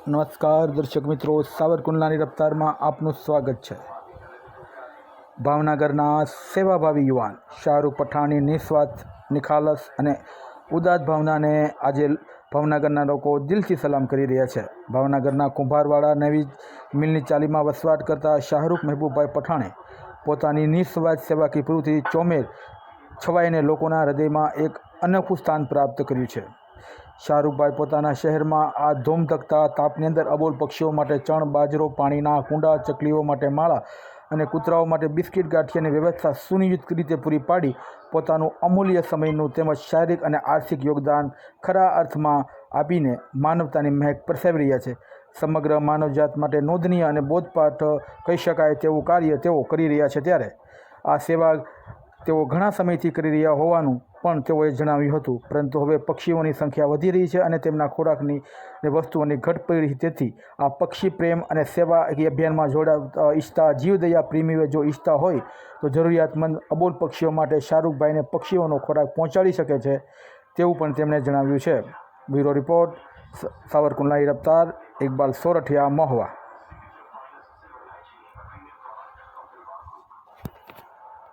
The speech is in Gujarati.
નમસ્કાર દર્શક મિત્રો, સાવરકુંડલાની રફતારમાં આપનું સ્વાગત છે। ભાવનગરના સેવાભાવી યુવાન શાહરૂખ પઠાણની નિસ્વાર્થ, નિખાલસ અને ઉદાત્ત ભાવનાને આજે ભાવનગરના લોકો દિલથી સલામ કરી રહ્યા છે। ભાવનગરના કુંભારવાડા નવી મિલની ચાલીમાં વસવાટ કરતા શાહરૂખ મહેબૂબભાઈ પઠાણે પોતાની નિસ્વાર્થ સેવાકીય પ્રવૃત્તિથી ચોમેર છવાઈને લોકોના હૃદયમાં એક અનોખું સ્થાન પ્રાપ્ત કર્યું છે। શાહરૂખભાઈ પોતાના શહેરમાં આ ધોમધકતા તાપની અંદર અબોલ પક્ષીઓ માટે ચણ, બાજરો, પાણીના કુંડા, ચકલીઓ માટે માળા અને કૂતરાઓ માટે બિસ્કિટ ગાંઠિયાની વ્યવસ્થા સુનિયોજિત રીતે પૂરી પાડી પોતાનું અમૂલ્ય સમયનું તેમજ શારીરિક અને આર્થિક યોગદાન ખરા અર્થમાં આપીને માનવતાની મહેક પ્રસરી રહ્યા છે। સમગ્ર માનવજાત માટે નોંધનીય અને બોધપાઠ કહી શકાય તેવું કાર્ય તેઓ કરી રહ્યા છે। ત્યારે આ સેવા તેઓ ઘણા સમયથી કરી રહ્યા હોવાનું પણ તેઓએ જણાવ્યું હતું, પરંતુ હવે પક્ષીઓની સંખ્યા વધી રહી છે અને તેમના ખોરાકની વસ્તુઓની ઘટ પડી રહી, તેથી આ પક્ષી પ્રેમ અને સેવા અભિયાનમાં જોડાવા ઈચ્છતા જીવદયા પ્રેમીઓ જો ઈચ્છતા હોય તો જરૂરિયાતમંદ અબોલ પક્ષીઓ માટે શાહરૂખભાઈને પક્ષીઓનો ખોરાક પહોંચાડી શકે છે તેવું પણ તેમણે જણાવ્યું છે। Bureau report, સાવરકુંડલાની રફતાર, Iqbal Sorathiya, Mahuva.